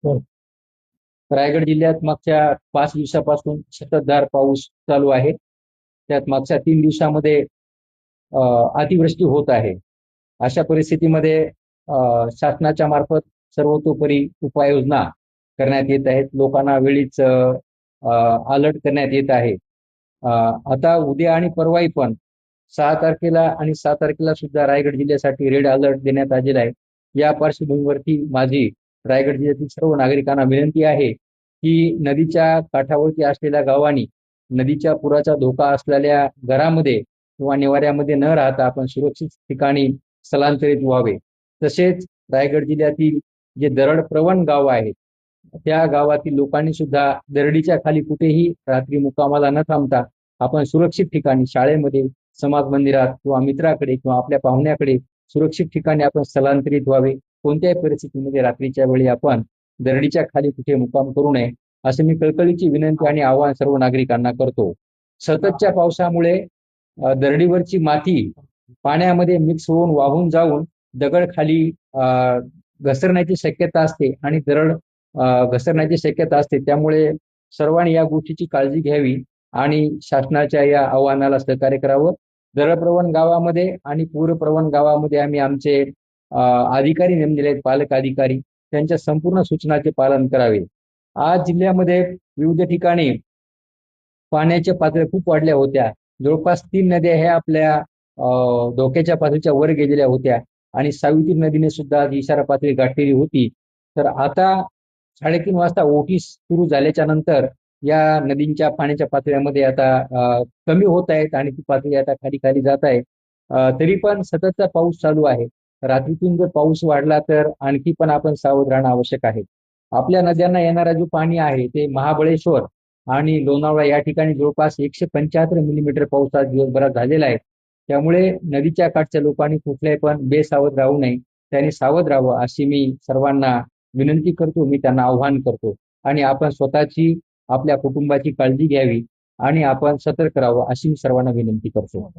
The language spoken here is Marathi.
हो. रायगड जिल्ह्यात मागच्या 5 दिवसापासून संततधार पाऊस चालू आहे. त्यात मागच्या 3 दिवसामध्ये अतिवृष्टी होत आहे. अशा परिस्थितीमध्ये शासनाच्या मार्फत सर्वतोपरी उपाययोजना करण्यात येत आहेत. लोकांना वेळीच अलर्ट करण्यात येत आहे. आता उद्या आणि परवाही पण 6 तारखेला आणि 7 तारखेला सुद्धा रायगड जिल्ह्यासाठी रेड अलर्ट देण्यात आलेला आहे. या पार्श्वभूमीवरती माझी रायगड जिल्ह्यातील सर्व नागरिकांना विनंती आहे की नदीच्या काठावरती असलेल्या गावांनी नदीच्या पुराचा धोका असलेल्या घरामध्ये किंवा निवाऱ्यामध्ये न राहता आपण सुरक्षित ठिकाणी स्थलांतरित व्हावे. तसेच रायगड जिल्ह्यातील जे दरड प्रवण गाव आहेत त्या गावातील लोकांनी सुद्धा दरडीच्या खाली कुठेही रात्री मुक्कामाला न थांबता आपण सुरक्षित ठिकाणी शाळेमध्ये, समाज मंदिरात किंवा मित्राकडे किंवा आपल्या पाहुण्याकडे सुरक्षित ठिकाणी आपण स्थलांतरित व्हावे. कोणत्याही परिस्थितीमध्ये रात्रीच्या वेळी आपण दरडीच्या खाली कुठे मुक्काम करू नये असे मी कळकळीची विनंती आणि आवाहन सर्व नागरिकांना करतो. सततच्या पावसामुळे दरडीवरची माती पाण्यामध्ये मिक्स होऊन वाहून जाऊन दगड खाली घसरण्याची शक्यता असते आणि दरड घसरण्याची शक्यता असते. त्यामुळे सर्वांनी या गोष्टीची काळजी घ्यावी आणि शासनाच्या या आव्हानाला सहकार्य करावं. दरडप्रवण गावामध्ये आणि पूरप्रवण गावामध्ये आम्ही आमचे अधिकारी नेमलेले आहेत, पालक अधिकारी, त्यांच्या संपूर्ण सूचनाचे पालन करावे. आज जिल्ह्यामध्ये विविध ठिकाणी पाण्याच्या पातळ्या खूप वाढल्या होत्या. जवळपास 3 नद्या ह्या आपल्या धोक्याच्या पातळीच्या वर गेलेल्या होत्या आणि सावित्री नदीने सुद्धा इशारा पातळी गाठलेली होती. तर आता 3:30 वाजता ओटी सुरू झाल्याच्या नंतर या नदींच्या पाण्याच्या पातळ्यामध्ये आता कमी होत आहेत आणि ती पातळी आता खाली खाली जात आहे. तरी पण सततचा पाऊस चालू आहे. रात्रीतून जर पाऊस वाढला तर आणखी पण आपण सावध राहणं आवश्यक आहे. आपल्या नद्यांना येणारा जो पाणी आहे ते महाबळेश्वर आणि लोणावळा या ठिकाणी जवळपास 175 मिलीमीटर पाऊस आज दिवसभरात झालेला आहे. त्यामुळे नदीच्या काठच्या लोकांनी कुठल्याही पण बेसावध राहू नये, त्यांनी सावध राहावं अशी मी सर्वांना विनंती करतो. मी त्यांना आव्हान करतो आणि आपण स्वतःची, आपल्या कुटुंबाची काळजी घ्यावी आणि आपण सतर्क राहावं अशी मी सर्वांना विनंती करतो.